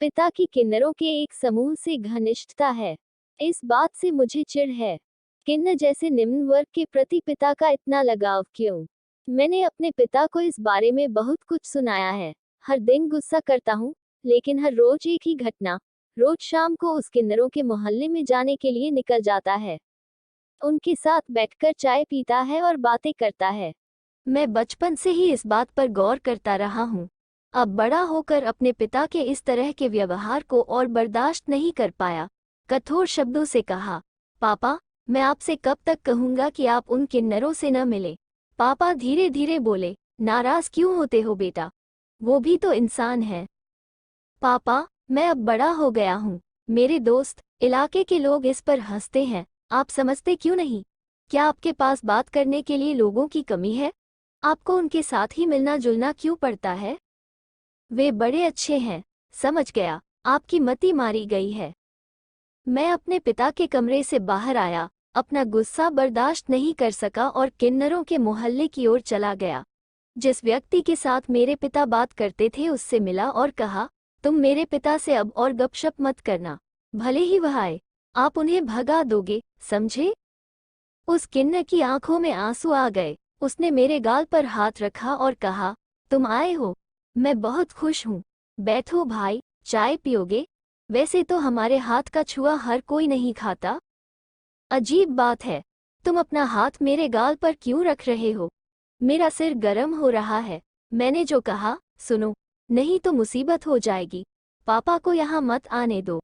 पिता की किन्नरों के एक समूह से घनिष्ठता है। इस बात से मुझे चिढ़ है। किन्नर जैसे निम्न वर्ग के प्रति पिता का इतना लगाव क्यों? मैंने अपने पिता को इस बारे में बहुत कुछ सुनाया है। हर दिन गुस्सा करता हूँ, लेकिन हर रोज एक ही घटना। रोज शाम को उस किन्नरों के मोहल्ले में जाने के लिए निकल जाता है। उनके साथ बैठकर चाय पीता है और बातें करता है। मैं बचपन से ही इस बात पर गौर करता रहा हूँ। अब बड़ा होकर अपने पिता के इस तरह के व्यवहार को और बर्दाश्त नहीं कर पाया। कठोर शब्दों से कहा, पापा, मैं आपसे कब तक कहूँगा कि आप उन किन्नरों से न मिले। पापा धीरे धीरे बोले, नाराज क्यों होते हो बेटा? वो भी तो इंसान है। पापा, मैं अब बड़ा हो गया हूँ। मेरे दोस्त, इलाके के लोग इस पर हंसते हैं। आप समझते क्यों नहीं? क्या आपके पास बात करने के लिए लोगों की कमी है? आपको उनके साथ ही मिलना जुलना क्यों पड़ता है? वे बड़े अच्छे हैं। समझ गया, आपकी मति मारी गई है। मैं अपने पिता के कमरे से बाहर आया, अपना गुस्सा बर्दाश्त नहीं कर सका और किन्नरों के मोहल्ले की ओर चला गया। जिस व्यक्ति के साथ मेरे पिता बात करते थे उससे मिला और कहा, तुम मेरे पिता से अब और गपशप मत करना। भले ही वह आए, आप उन्हें भगा दोगे, समझे? उस किन्नर की आंखों में आंसू आ गए। उसने मेरे गाल पर हाथ रखा और कहा, तुम आए हो? मैं बहुत खुश हूँ। बैठो भाई, चाय पियोगे? वैसे तो हमारे हाथ का छुआ हर कोई नहीं खाता। अजीब बात है, तुम अपना हाथ मेरे गाल पर क्यों रख रहे हो? मेरा सिर गर्म हो रहा है। मैंने जो कहा, सुनो, नहीं तो मुसीबत हो जाएगी। पापा को यहाँ मत आने दो।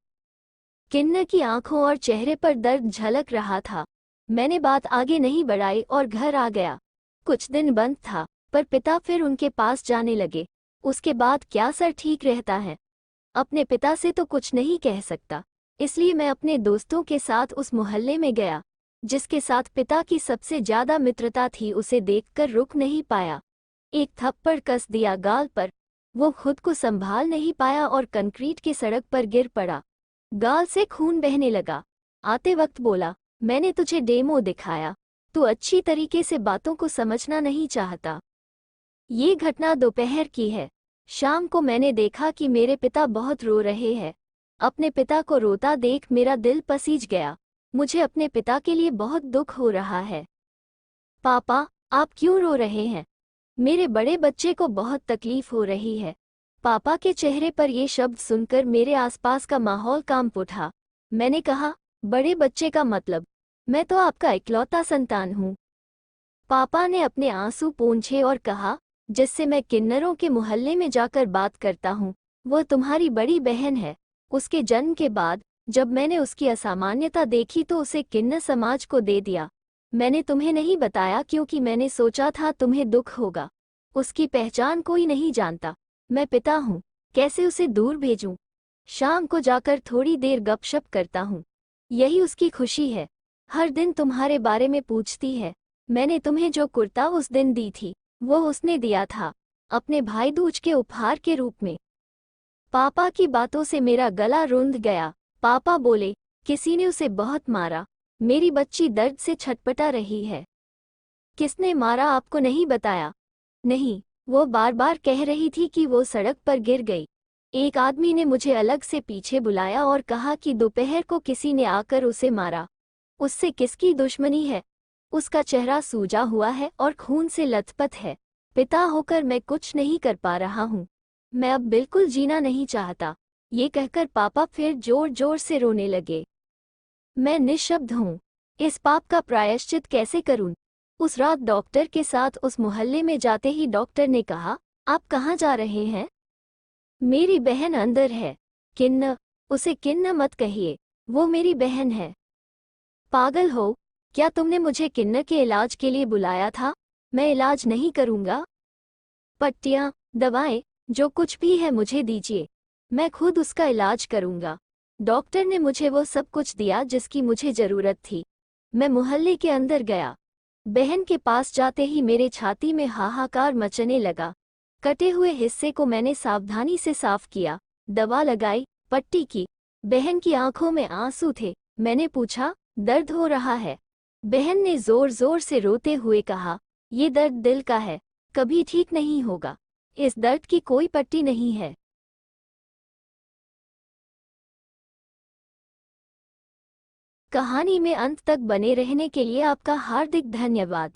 किन्नर की आंखों और चेहरे पर दर्द झलक रहा था। मैंने बात आगे नहीं बढ़ाई और घर आ गया। कुछ दिन बंद था, पर पिता फिर उनके पास जाने लगे। उसके बाद क्या सर ठीक रहता है? अपने पिता से तो कुछ नहीं कह सकता, इसलिए मैं अपने दोस्तों के साथ उस मोहल्ले में गया। जिसके साथ पिता की सबसे ज्यादा मित्रता थी, उसे देखकर रुक नहीं पाया। एक थप्पड़ कस दिया गाल पर। वो खुद को संभाल नहीं पाया और कंक्रीट की सड़क पर गिर पड़ा। गाल से खून बहने लगा। आते वक्त बोला, मैंने तुझे डेमो दिखाया, तू अच्छी तरीके से बातों को समझना नहीं चाहता। ये घटना दोपहर की है। शाम को मैंने देखा कि मेरे पिता बहुत रो रहे हैं। अपने पिता को रोता देख मेरा दिल पसीज गया। मुझे अपने पिता के लिए बहुत दुख हो रहा है। पापा, आप क्यों रो रहे हैं? मेरे बड़े बच्चे को बहुत तकलीफ हो रही है। पापा के चेहरे पर ये शब्द सुनकर मेरे आसपास का माहौल कांप उठा। मैंने कहा, बड़े बच्चे का मतलब? मैं तो आपका इकलौता संतान हूँ। पापा ने अपने आंसू पोंछे और कहा, जिससे मैं किन्नरों के मोहल्ले में जाकर बात करता हूँ, वह तुम्हारी बड़ी बहन है। उसके जन्म के बाद जब मैंने उसकी असामान्यता देखी तो उसे किन्नर समाज को दे दिया। मैंने तुम्हें नहीं बताया क्योंकि मैंने सोचा था तुम्हें दुख होगा। उसकी पहचान कोई नहीं जानता। मैं पिता हूँ, कैसे उसे दूर भेजूं? शाम को जाकर थोड़ी देर गपशप करता हूँ। यही उसकी खुशी है। हर दिन तुम्हारे बारे में पूछती है। मैंने तुम्हें जो कुर्ता उस दिन दी थी, वो उसने दिया था, अपने भाई दूज के उपहार के रूप में। पापा की बातों से मेरा गला रुंध गया। पापा बोले, किसी ने उसे बहुत मारा। मेरी बच्ची दर्द से छटपटा रही है। किसने मारा आपको नहीं बताया? नहीं, वो बार बार कह रही थी कि वो सड़क पर गिर गई। एक आदमी ने मुझे अलग से पीछे बुलाया और कहा कि दोपहर को किसी ने आकर उसे मारा। उससे किसकी दुश्मनी है? उसका चेहरा सूजा हुआ है और खून से लथपथ है। पिता होकर मैं कुछ नहीं कर पा रहा हूँ। मैं अब बिल्कुल जीना नहीं चाहता। ये कहकर पापा फिर जोर जोर से रोने लगे। मैं निःशब्द हूँ। इस पाप का प्रायश्चित कैसे करूँ? उस रात डॉक्टर के साथ उस मोहल्ले में जाते ही डॉक्टर ने कहा, आप कहाँ जा रहे हैं? मेरी बहन अंदर है। किन्न, उसे किन्न मत कहिए, वो मेरी बहन है। पागल हो क्या? तुमने मुझे किन्नर के इलाज के लिए बुलाया था? मैं इलाज नहीं करूंगा। पट्टियां, दवाएं, जो कुछ भी है मुझे दीजिए। मैं खुद उसका इलाज करूंगा। डॉक्टर ने मुझे वो सब कुछ दिया जिसकी मुझे जरूरत थी। मैं मोहल्ले के अंदर गया। बहन के पास जाते ही मेरे छाती में हाहाकार मचने लगा। कटे हुए हिस्से को मैंने सावधानी से साफ किया, दवा लगाई, पट्टी की। बहन की आंखों में आंसू थे। मैंने पूछा, दर्द हो रहा है? बहन ने जोर जोर से रोते हुए कहा, ये दर्द दिल का है, कभी ठीक नहीं होगा। इस दर्द की कोई पट्टी नहीं है। कहानी में अंत तक बने रहने के लिए आपका हार्दिक धन्यवाद।